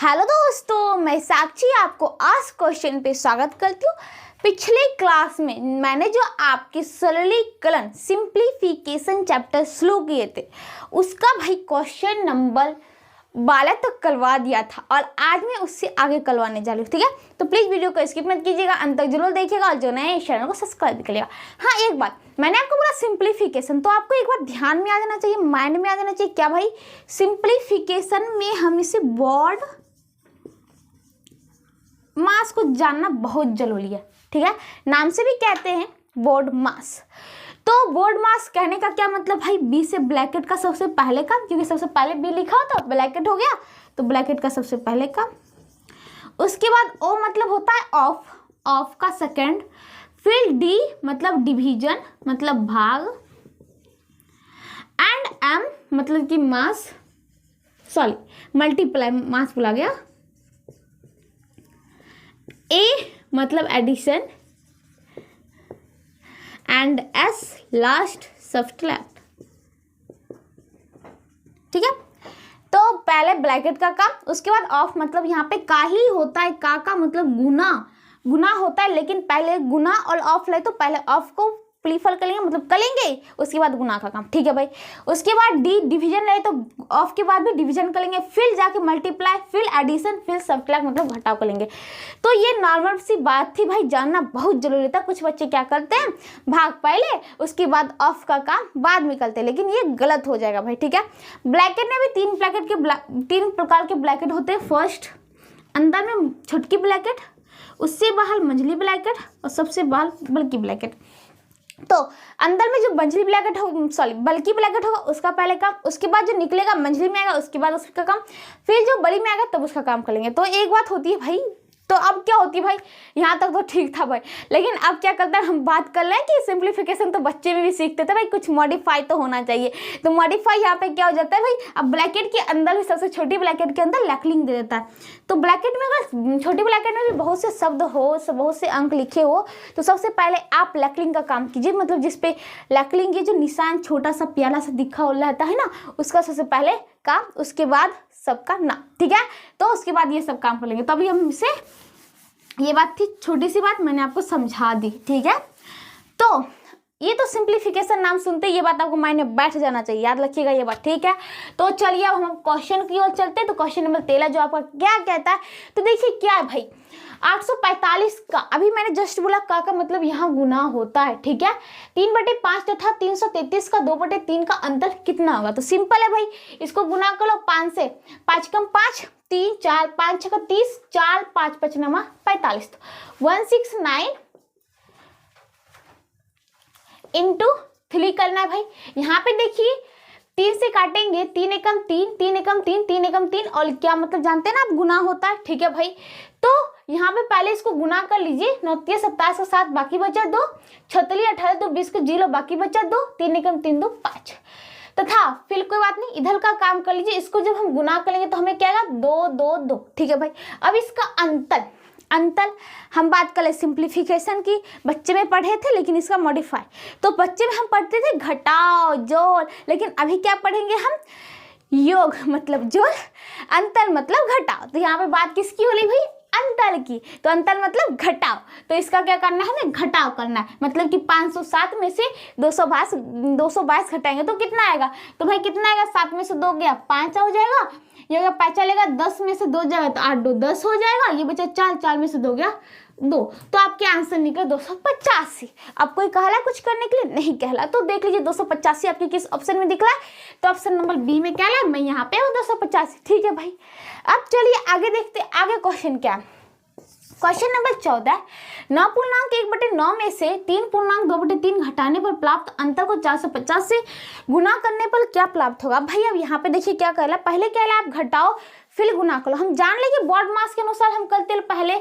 Hello दोस्तों, मैं साक्षी आपको आज क्वेश्चन पे स्वागत करती हूँ। पिछले क्लास में मैंने जो आपके सरलीकरण सिंप्लीफिकेशन चैप्टर शुरू किए थे उसका भाई क्वेश्चन नंबर 12 तक करवा दिया था और आज मैं उससे आगे करवाने जा रही हूँ। ठीक है, तो प्लीज़ वीडियो को स्किप मत कीजिएगा, अंत तक जरूर देखिएगा और जो नए चैनल को सब्सक्राइब करिएगा। हाँ, एक बात मैंने आपको बोला सिंप्लीफिकेशन, तो आपको एक बार ध्यान में आ जाना चाहिए, माइंड में आ जाना चाहिए। क्या भाई? सिंप्लीफिकेशन में हम इसे बॉड मास को जानना बहुत जरूरी है। ठीक है, नाम से भी कहते हैं बोर्ड मास। तो बोर्ड मास कहने का क्या मतलब भाई? बी से ब्रैकेट का सबसे पहले का, क्योंकि सबसे पहले बी लिखा हो तो ब्रैकेट हो गया, तो ब्रैकेट का सबसे पहले का। उसके बाद ओ मतलब होता है ऑफ, ऑफ का सेकंड। फिर डी मतलब डिवीजन मतलब भाग, एंड एम मतलब कि मास, सॉरी मल्टीप्लाई, मास बोला गया। ए मतलब addition and S last subtract. ठीक है, तो पहले ब्रैकेट का काम, उसके बाद ऑफ मतलब यहाँ पे का ही होता है, का मतलब गुना, गुना होता है, लेकिन पहले गुना और ऑफ ले तो पहले ऑफ को प्रीफर करेंगे मतलब करेंगे, उसके बाद गुना का काम। ठीक है भाई, उसके बाद डी डिवीजन ले तो ऑफ के बाद भी डिवीजन करेंगे, फिर जाके मल्टीप्लाई, फिर एडिशन, फिर सब्ट्रैक्ट मतलब घटाव करेंगे। तो ये नॉर्मल सी बात थी भाई, जानना बहुत जरूरी था। कुछ बच्चे क्या करते हैं, भाग पहले उसके बाद ऑफ का काम बाद में करते हैं, लेकिन ये गलत हो जाएगा भाई। ठीक है, ब्रैकेट में भी तीन प्रकार के ब्रैकेट होते हैं। फर्स्ट, अंदर में छोटकी ब्रैकेट, उससे बाहर मंझली ब्रैकेट और सबसे बाहर बल्कि ब्रैकेट। तो अंदर में जो मंझली ब्रैकेट हो, सॉरी बल्कि ब्रैकेट होगा उसका पहले काम, उसके बाद जो निकलेगा मंझली में आएगा उसके बाद उसका काम, फिर जो बड़ी में आएगा तब उसका काम करेंगे। तो एक बात होती है भाई, तो अब क्या होती है भाई, यहाँ तक तो ठीक था भाई, लेकिन अब क्या करते हैं, हम बात कर रहे हैं कि सिंप्लीफिकेशन तो बच्चे भी सीखते थे भाई, कुछ मॉडिफाई तो होना चाहिए। तो मॉडिफाई यहाँ पे क्या हो जाता है भाई, अब ब्रैकेट के अंदर भी सबसे छोटी ब्रैकेट के अंदर लैकलिंग दे देता है। तो ब्रैकेट में अगर छोटी ब्रैकेट में भी बहुत से शब्द हो, बहुत से अंक लिखे हो, तो सबसे पहले आप लैकलिंग का काम कीजिए, मतलब जिसपे लैकलिंग ये जो निशान छोटा सा प्याला सा दिखा रहता है ना, उसका सबसे पहले काम, उसके बाद सबका नाम। ठीक है, तो उसके बाद ये सब काम कर लेंगे। तो अभी हम इसे, ये बात थी छोटी सी बात, मैंने आपको समझा दी। ठीक है, तो ये तो सिंप्लीफिकेशन नाम सुनते ये बात आपको माइंड में बैठ जाना चाहिए, याद रखिएगा ये बात। ठीक है, तो चलिए अब हम क्वेश्चन की ओर चलते हैं। तो क्वेश्चन नंबर 13 जो आपका क्या कहता है, तो देखिए क्या है भाई, 845 का, अभी मैंने जस्ट बोला का मतलब यहाँ गुना होता है। ठीक है, 3/5 तथा 333 का 2/3 का अंतर कितना होगा? तो सिंपल है भाई, इसको गुना कर लो 5 से, 5 कम 5 3, 4, 5 6 30, 4 5 5 9 45, 169 इंटू 3 करना है भाई। यहाँ पे देखिए 3 से काटेंगे, 3 एकम 3, 3 एकम 3, 3 एकम 3, और क्या मतलब जानते हैं ना आप, गुना होता है। ठीक है भाई, तो यहाँ पे पहले इसको गुना कर लीजिए, 9 27 का 7 बाकी बचा 2, 36 18 2 20 को 0 बाकी बचा 2, 3 एकम 3 2 5 तथा फिर कोई बात नहीं, इधर का काम कर लीजिए। इसको जब हम गुना करेंगे तो हमें क्या आएगा, 2 2 2। ठीक है भाई, अब इसका अंतर हम बात करें सिंप्लीफिकेशन की, बच्चे में पढ़े थे, लेकिन इसका मॉडिफाई, तो बच्चे में हम पढ़ते थे घटाओ जोड़, लेकिन अभी क्या पढ़ेंगे हम, योग मतलब जोड़, अंतर मतलब घटाओ। तो यहाँ पे बात किसकी हो रही भाई, अंतर की, तो अंतर मतलब घटाओ। तो इसका क्या करना है, हमें घटाव करना है, मतलब कि 507 में से 222 घटाएंगे तो कितना आएगा, तो भाई कितना आएगा, 7 में से 2 गया 5 हो जाएगा, ये अगर 5 चलेगा, 10 में से 2 जाएगा तो 8 2 10 हो जाएगा, ये बचा 4, 4 में से 2 गया 2, तो आपके आंसर निकले 285। अब कोई कहला कुछ करने के लिए नहीं कहला, तो देख लीजिए 285 आपके किस ऑप्शन में दिख रहा है, तो ऑप्शन नंबर बी में क्या है, मैं यहाँ पे हूँ 285। ठीक है भाई, अब चलिए आगे देखते हैं, आगे क्वेश्चन क्या है। क्वेश्चन नंबर 14, 9.1/9 में से 3.2/3 घटाने पर प्राप्त अंतर को 450 से गुना करने पर क्या प्राप्त होगा? भाई अब यहाँ पे देखिए क्या कहला, पहले क्या है, आप घटाओ फिर गुना करो। हम जान लेंगे बॉड मास के अनुसार हम करते पहले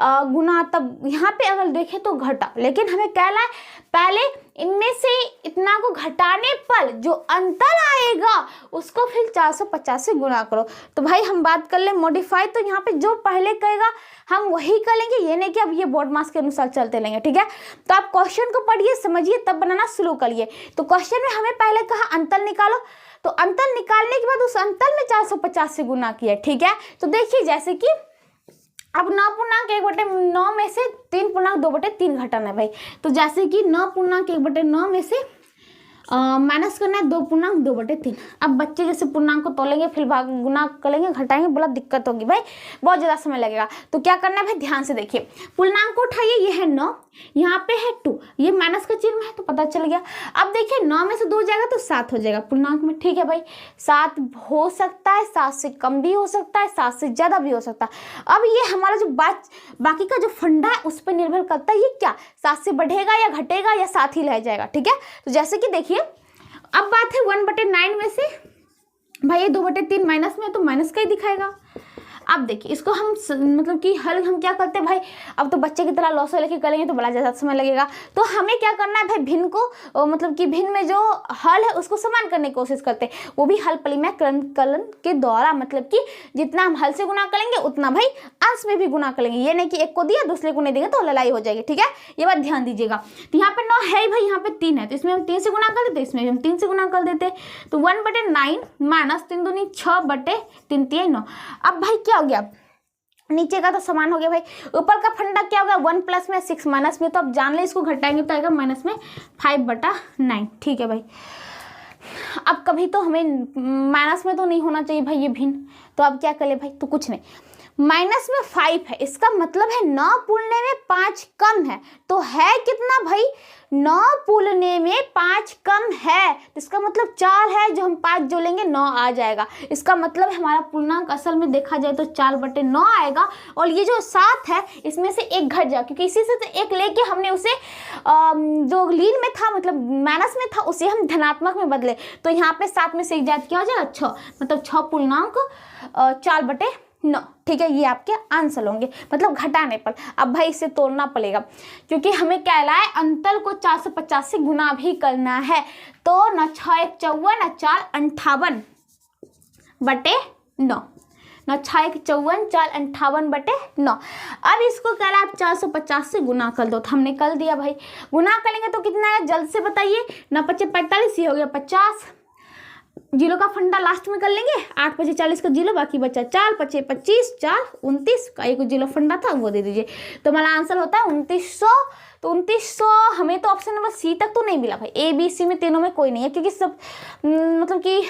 गुना, तब यहाँ पे अगर देखें तो घटा, लेकिन हमें कहला है पहले इनमें से इतना को घटाने पर जो अंतर आएगा उसको फिर 450 से गुना करो। तो भाई हम बात कर ले मॉडिफाई, तो यहाँ पे जो पहले कहेगा हम वही करेंगे, ये नहीं कि अब ये बॉड मास के अनुसार चलते लेंगे। ठीक है, तो आप क्वेश्चन को पढ़िए समझिए तब बनाना शुरू करिए। तो क्वेश्चन में हमें पहले कहा अंतर निकालो, तो अंतर निकालने के बाद उस अंतर में 450 से गुना किया, ठीक है। तो देखिए जैसे कि अब 9.1/9 में से 3.2/3 घटाना है भाई। तो जैसे कि 9.1/9 में से माइनस करना है 2.2/3। अब बच्चे जैसे पूर्णांक को तोलेंगे फिर भाग गुना करेंगे घटाएंगे, बड़ा दिक्कत होगी भाई, बहुत ज़्यादा समय लगेगा। तो क्या करना है भाई, ध्यान से देखिए, पूर्णांक को उठाइए, ये है 9, यहाँ पे है 2, ये माइनस का चिन्ह है तो पता चल गया। अब देखिए 9 में से 2 जाएगा तो 7 हो जाएगा पूर्णांक में, ठीक है भाई। 7 हो सकता है, 7 से कम भी हो सकता है, 7 से ज़्यादा भी हो सकता है। अब ये हमारा जो बाकी का जो फंडा है उस पर निर्भर करता है, ये क्या 7 से बढ़ेगा या घटेगा या 7 ही रह जाएगा, ठीक है। तो जैसे कि देखिए अब बात है 1/9 में से भाई ये 2/3 माइनस में, तो माइनस का ही दिखाएगा। अब देखिए इसको हम मतलब कि हल हम क्या करते हैं भाई, अब तो बच्चे की तरह लॉस लेके करेंगे तो बड़ा ज़्यादा समय लगेगा। तो हमें क्या करना है भाई, भिन्न को मतलब कि भिन्न में जो हल है उसको समान करने की कोशिश करते हैं, वो भी हल परिमेयकरण के द्वारा, मतलब कि जितना हम हल से गुना करेंगे उतना भाई अंश में भी गुना करेंगे। ये नहीं कि एक को दिया दूसरे को नहीं देंगे तो लड़ाई हो जाएगी, ठीक है, ये बात ध्यान दीजिएगा। तो यहाँ पे 9 है भाई, यहाँ पे 3 है, तो इसमें हम 3 से गुना कर देते, इसमें हम 3 से गुना कर देते। तो 1/9 माइनस 3 दूनी 6/3 3 9। अब भाई क्या हो गया, नीचे का तो समान हो गया भाई, ऊपर का फंडा क्या होगा 1 प्लस में 6 माइनस में, तो अब जान ले इसको घटाएंगे तो आएगा माइनस में 5/9, ठीक है भाई। अब कभी तो हमें माइनस में तो नहीं होना चाहिए भाई ये भिन्न, तो अब क्या करें भाई, तो कुछ नहीं, माइनस में 5 है, इसका मतलब है 9 पूलने में 5 कम है, तो है कितना भाई 9 पूलने में 5 कम है, इसका मतलब 4 है, जो हम 5 जोड़ेंगे 9 आ जाएगा। इसका मतलब हमारा पूर्णांक असल में देखा जाए तो 4/9 आएगा, और ये जो 7 है इसमें से 1 घट जाएगा, क्योंकि इसी से तो 1 लेके हमने उसे जो लीन में था मतलब माइनस में था उसे हम धनात्मक में बदले, तो यहाँ पे 7 में से 1 जाए क्या हो जाएगा 6, मतलब 6 पूर्णांक 4/9, ठीक है। ये आपके आंसर होंगे मतलब घटाने पर। अब भाई इसे तोड़ना पड़ेगा, क्योंकि हमें क्या है अंतर को 450 से गुना भी करना है, तो न 6 1 54 न 4 58/9, न 6 1 54 4 58/9। अब इसको कह रहा है आप 450 से गुना कर दो, तो हमने कर दिया भाई, गुना करेंगे तो कितना है जल्द से बताइए, 9 5 45, ये हो गया 50, जीरो का फंडा लास्ट में कर लेंगे, 8 5 40 का जीरो, बाकी बचा 4 5 25 4 29 का एक जीरो फंडा था वो दे दीजिए, तो हमारा आंसर होता है 2900। तो 2900 हमें तो ऑप्शन नंबर सी तक तो नहीं मिला भाई, ए बी सी में तीनों में कोई नहीं है, क्योंकि सब मतलब कि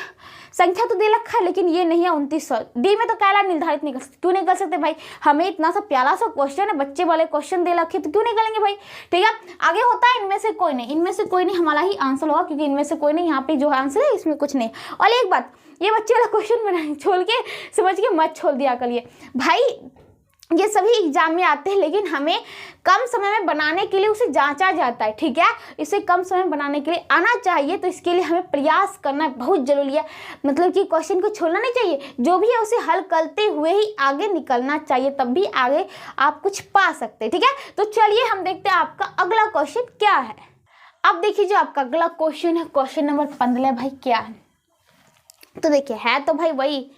संख्या तो दे रखा है लेकिन ये नहीं है 2900। डी में तो कहला निर्धारित नहीं कर सकते, क्यों नहीं कर सकते भाई, हमें इतना सा प्यारा सा क्वेश्चन है, बच्चे वाले क्वेश्चन दे रखे तो क्यों नहीं करेंगे भाई, ठीक है। आगे होता है इनमें से कोई नहीं, इनमें से कोई नहीं हमारा ही आंसर होगा, क्योंकि इनमें से कोई नहीं, यहाँ पे जो आंसर है इसमें कुछ नहीं। और एक बात, ये बच्चे वाला क्वेश्चन बनाए छोड़ के समझ के मत छोड़ दिया करिए भाई, ये सभी एग्जाम में आते हैं, लेकिन हमें कम समय में बनाने के लिए उसे जांचा जाता है, ठीक है। इसे कम समय में बनाने के लिए आना चाहिए, तो इसके लिए हमें प्रयास करना बहुत जरूरी है, मतलब कि क्वेश्चन को छोड़ना नहीं चाहिए, जो भी है उसे हल करते हुए ही आगे निकलना चाहिए, तब भी आगे आप कुछ पा सकते हैं, ठीक है। तो चलिए हम देखते हैं आपका अगला क्वेश्चन क्या है। अब देखिए जो आपका अगला क्वेश्चन है, क्वेश्चन नंबर 15 भाई क्या है, तो देखिए है तो भाई वही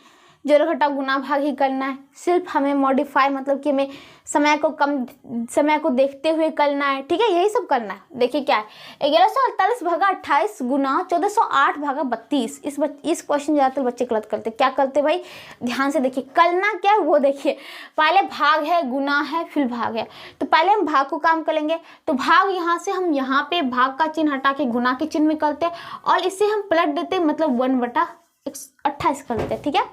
जोड़ घटा गुना भाग ही करना है, सिर्फ हमें मॉडिफाई मतलब कि हमें समय को देखते हुए करना है, ठीक है, यही सब करना है। देखिए क्या है 1148 भागा 28 गुना 1408 भागा 32। इस क्वेश्चन ज़्यादातर बच्चे गलत करते, क्या करते भाई, ध्यान से देखिए, करना क्या है वो देखिए, पहले भाग है गुना है फिर भाग है, तो पहले हम भाग को काम करेंगे, तो भाग यहाँ से हम यहाँ पे भाग का चिन्ह हटा के गुना के चिन्ह में करते हैं, और इसे हम पलट देते मतलब 1/28 कर देते हैं, ठीक है,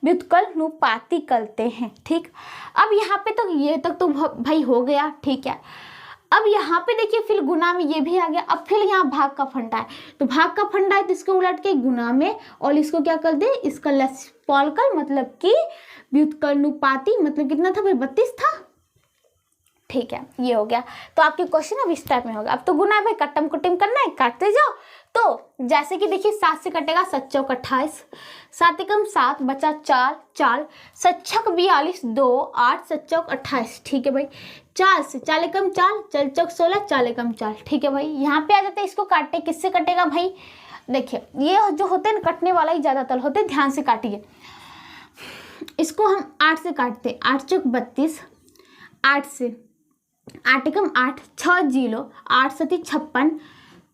व्युत्क्रमानुपाती करते हैं, ठीक। अब यहाँ पे तो ये तक तो भाई हो गया, ठीक है। अब यहाँ पे देखिए फिर गुना में ये भी आ गया, अब फिर यहाँ भाग का फंडा है, तो भाग का फंडा है तो इसको उलट के गुना में, और इसको क्या कर दे, इसका लसपॉल कर मतलब कि व्युत्क्रमानुपाती, मतलब कितना था भाई 32 था, ठीक है, ये हो गया। तो आपके क्वेश्चन अब इस टाइप में होगा। अब तो गुना है भाई, कट्टम कुट्टम करना है, काटते जाओ। तो जैसे कि देखिए 7 से कटेगा 7 चौक 28, 7 एकम 7 बचा 4 4, 7 छक 42 2 8 7 चौक 28, ठीक है भाई। 4 से 4 एकम 4 4 चौक 16 4 एकम 4, ठीक है भाई। यहाँ पे आ जाते हैं, इसको काटते किससे कटेगा भाई, देखिए ये जो होते हैं ना कटने वाला ही ज़्यादातर होते हैं, ध्यान से काटिए। इसको हम 8 से काटते, 8 चौक 32, 8 से 8 एकम 8 6 0 8 7 56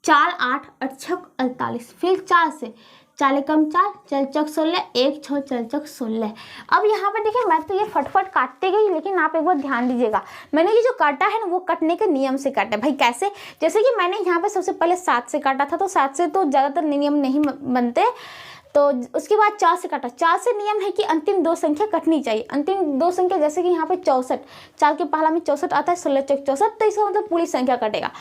4 8 8 6 48, फिर 4 से 4 कम 4, चल चौक 16, 1 6 चल चौक 16। अब यहाँ पे देखिए मैं तो ये फटफट काटते गई, लेकिन आप एक बार ध्यान दीजिएगा, मैंने ये जो काटा है ना वो कटने के नियम से काटा है भाई। कैसे? जैसे कि मैंने यहाँ पे सबसे पहले 7 से काटा था, तो 7 से तो ज़्यादातर नियम नहीं बनते, तो उसके बाद 4 से काटा। 4 से नियम है कि अंतिम 2 संख्या कटनी चाहिए। अंतिम 2 संख्या जैसे कि यहाँ पे 64, 4 के पहला में 64 आता है, 16 चौक 64, तो इसका मतलब पूरी संख्या कटेगा।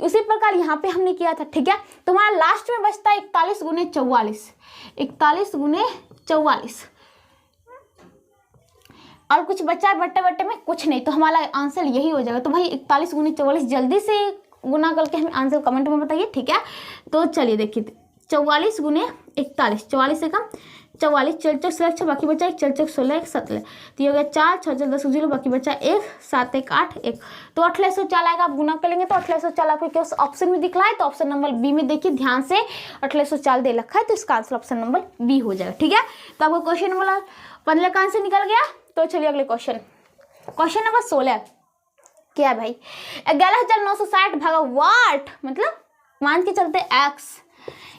उसी प्रकार यहाँ पे हमने किया था, ठीक है। तो हमारा लास्ट में बचता है 41 गुने 44, 41 गुने 44, और कुछ बचा है बट्टे बट्टे में? कुछ नहीं, तो हमारा आंसर यही हो जाएगा। तो भाई 41 गुने 44 जल्दी से गुना करके हमें आंसर कमेंट में बताइए, ठीक है। तो चलिए देखिए 44 गुने 41, 44 से कम 44, चल चौक 16, बाकी बचा 1, चल चौक 16 1 17, तो ये हो गया 4 6 चल 10 0, बाकी बचा 1 7 1 8 1, तो 2804 आएगा। आप गुना कर लेंगे तो 2804 आपको क्या ऑप्शन में दिख रहा है, तो ऑप्शन नंबर बी में देखिए ध्यान से 2804 दे रखा है, तो इसका आंसर ऑप्शन नंबर बी हो जाएगा, ठीक है। तो आपको क्वेश्चन नंबर 15 का आंसर निकल गया। तो चलिए अगले क्वेश्चन नंबर 16 क्या है भाई? 11960 भागा वाट, मतलब मान के चलते एक्स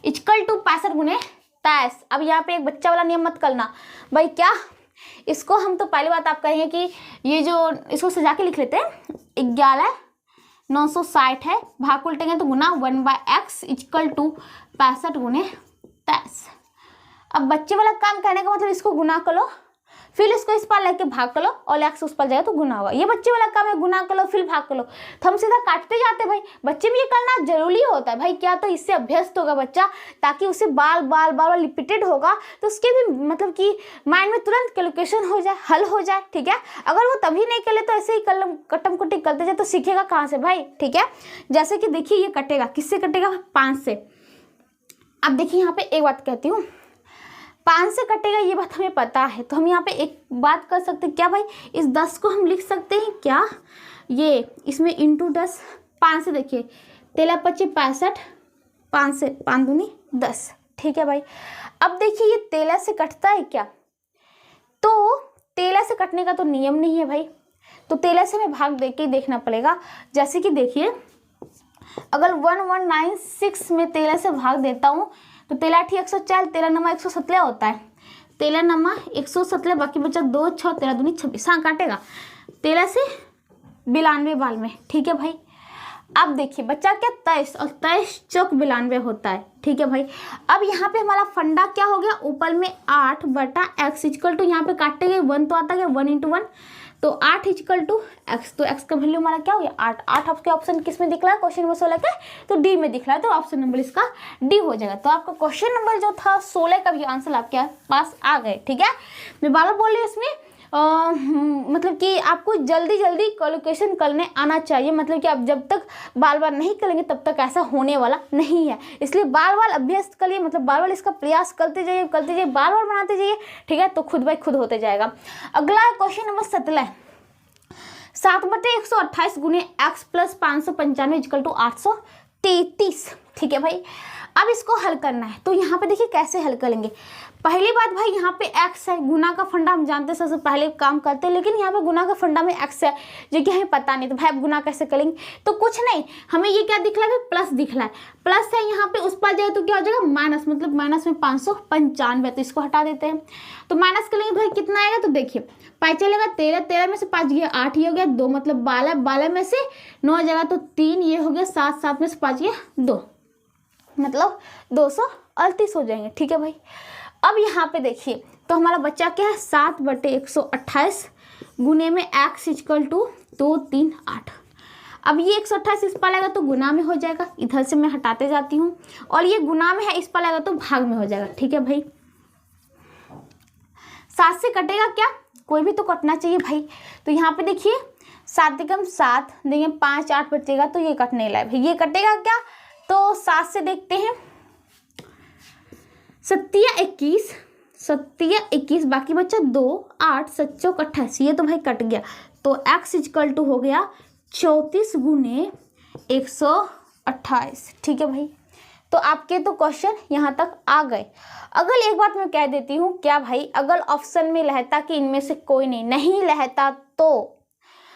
इक्वल टू 65 गुने 23। अब यहाँ पे एक बच्चा वाला नियम मत करना भाई। क्या इसको हम तो पहली बात आप कहेंगे कि ये जो इसको सजा के लिख लेते हैं, 11960 है, भाग उल्टेंगे तो गुना 1/x इक्वल टू 65 गुने 23। अब बच्चे वाला काम करने का मतलब इसको गुना कर लो, फिर इसको इस पार लेके भाग कर लो, और एक्स उस पर जाए तो गुना होगा। ये बच्चे वाला काम है, गुना कर लो फिर भाग कर लो, तो हम सीधा काटते जाते भाई। बच्चे में ये करना जरूरी होता है भाई। क्या? तो इससे अभ्यस्त होगा बच्चा, ताकि उसे बार बार रिपीटेड होगा, तो उसके भी मतलब कि माइंड में तुरंत कैलकुलेशन हो जाए, हल हो जाए, ठीक है। अगर वो तभी नहीं करे तो ऐसे ही कटम कुटी करते जाए तो सीखेगा कहाँ से भाई, ठीक है। जैसे कि देखिए ये कटेगा, किससे कटेगा? 5 से। अब देखिए यहाँ पे एक बात कहती हूँ, 5 से कटेगा ये बात हमें पता है, तो हम यहाँ पे एक बात कर सकते हैं क्या भाई, इस 10 को हम लिख सकते हैं क्या, ये इसमें इंटू 10, 5 से देखिए 13 25 65, 5 से 5 दूनी 10, ठीक है भाई। अब देखिए ये 13 से कटता है क्या? तो 13 से कटने का तो नियम नहीं है भाई, तो 13 से हमें भाग दे के देखना पड़ेगा। जैसे कि देखिए अगर 1196 में 13 से भाग देता हूँ तो 13 × 104, 13 नमा 117 होता है, 13 नमा 117, बाकी बचा 2 6 13 दूनी 26, हाँ काटेगा 13 से 92 बाल में, ठीक है भाई। अब देखिए बच्चा क्या 23, और 23 चौक 92 होता है, ठीक है भाई। अब यहाँ पे हमारा फंडा क्या हो गया, ऊपर में 8 बटा x इक्वल टू, यहाँ पे काटते गए 1 तो आता है 1 × 1, तो 8 इक्वल टू x, तो x का वैल्यू हमारा क्या हो गया 8। 8 आपके ऑप्शन किस में दिख रहा है? क्वेश्चन नंबर 16 का, तो डी में दिख रहा है, तो ऑप्शन नंबर इसका डी हो जाएगा। तो आपका क्वेश्चन नंबर जो था 16 का भी आंसर आपके पास आ गए, ठीक है। मैं बार बार बोल रही हूँ इसमें मतलब कि आपको जल्दी कैलकुलेशन करने आना चाहिए, मतलब कि आप जब तक बार बार नहीं करेंगे तब तक ऐसा होने वाला नहीं है। इसलिए बार बार अभ्यास करिए, मतलब बार बार इसका प्रयास करते जाइए बार बार बनाते जाइए, ठीक है, तो खुद बाई खुद होते जाएगा। अगला क्वेश्चन नंबर 17, 7/128 गुने x प्लस 595 इक्वल टू 833, ठीक है भाई। अब इसको हल करना है, तो यहाँ पे देखिए कैसे हल करेंगे। पहली बात भाई यहाँ पे x है, गुना का फंडा हम जानते हैं, सबसे पहले काम करते हैं, लेकिन यहाँ पे गुना का फंडा में x है जो कि हमें पता नहीं, तो भाई अब गुना कैसे करेंगे? तो कुछ नहीं, हमें ये क्या दिख रहा है, प्लस दिख रहा है, प्लस है यहाँ पे, उस पर जाए तो क्या हो जाएगा माइनस, मतलब माइनस में 595, तो इसको हटा देते हैं। तो माइनस करेंगे भाई कितना आएगा, तो देखिए पाई चलेगा 13, 13 में से 5 गया 8, ये हो गया 2, मतलब 12, 12 में से 9 जगह तो 3, ये हो गया 7, 7 में से 5 गया 2, मतलब 238 हो जाएंगे, ठीक है भाई। अब यहाँ पे देखिए तो हमारा बच्चा क्या है 7/128 गुने में x इक्वल टू 238। अब ये 128 इस पर आएगा तो गुना में हो जाएगा, इधर से मैं हटाते जाती हूँ, और ये गुना में है इस पर आएगा तो भाग में हो जाएगा, ठीक है भाई। 7 से कटेगा क्या? कोई भी तो कटना चाहिए भाई। तो यहाँ पे देखिए 7 × 7 देंगे 5, 8 बचेगा, तो ये कटने लायक भाई, ये कटेगा क्या? तो 7 से देखते हैं 7 या 21, 7 या 21, बाकी बचा 2, 8 7 चौक 28, ये तो भाई कट गया, तो x इक्वल टू हो गया 34 गुने 128, ठीक है भाई। तो आपके तो क्वेश्चन यहाँ तक आ गए। अगर एक बात मैं कह देती हूँ क्या भाई, अगर ऑप्शन में रहता कि इनमें से कोई नहीं रहता तो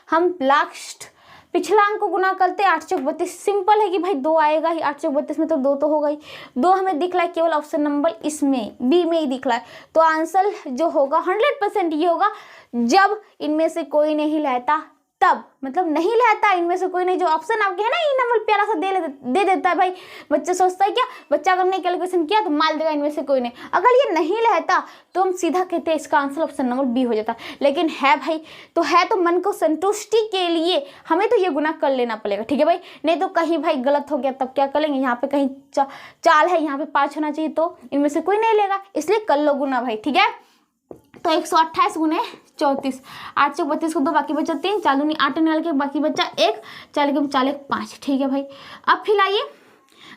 हम लास्ट पिछला अंक को गुना करते 8 चौक 32। सिंपल है कि भाई 2 आएगा ही, 8 चौक 32 में तो 2 तो होगा ही। 2 हमें दिख रहा है केवल ऑप्शन नंबर इसमें बी में ही दिख रहा है। तो आंसर जो होगा 100% ये होगा जब इनमें से कोई नहीं रहता तब, मतलब नहीं रहता इनमें से कोई नहीं। जो ऑप्शन आपके है ना ये नंबर प्यारा सा दे देता है भाई, बच्चा सोचता है क्या, बच्चा अगर नहीं कैलकुलेशन किया तो मान देगा इनमें से कोई नहीं। अगर ये नहीं रहता तो हम सीधा कहते हैं इसका आंसर ऑप्शन नंबर बी हो जाता। लेकिन है भाई तो है, तो मन को संतुष्टि के लिए हमें तो ये गुना कर लेना पड़ेगा, ठीक है भाई। नहीं तो कहीं भाई गलत हो गया तब क्या करेंगे, यहाँ पे कहीं 4 है, यहाँ पे 5 होना चाहिए, तो इनमें से कोई नहीं लेगा, इसलिए कर लो गुना भाई, ठीक है। तो 128 गुने 34, 8 चौक 32 को 2 बाकी बचा 3, 4 दूनी 8 निकाल के बाकी बचा 1, 4 के 4 1 5, ठीक है भाई। अब फिर आइए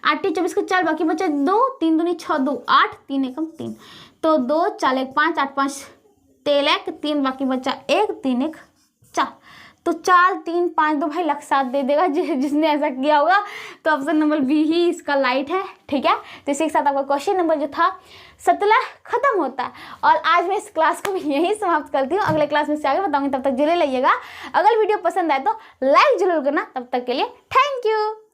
8 24 को 4 बाकी बचा 2, 3 दूनी 6 2 8, 3 1 3, तो 2 4 1 5, 8 5 13 1 3 बाकी बचा 1, 3 1 4, तो 4 3 5 2 भाई लक साथ दे देगा जिसने ऐसा किया होगा। तो ऑप्शन नंबर बी ही इसका राइट है, ठीक है। तो इसी के साथ आपका क्वेश्चन नंबर जो था 17 खत्म होता है। और आज मैं इस क्लास को भी यही समाप्त करती हूँ, अगले क्लास में से आगे बताऊंगी, तब तक जरूर लाइएगा। अगर वीडियो पसंद आए तो लाइक जरूर करना। तब तक के लिए थैंक यू।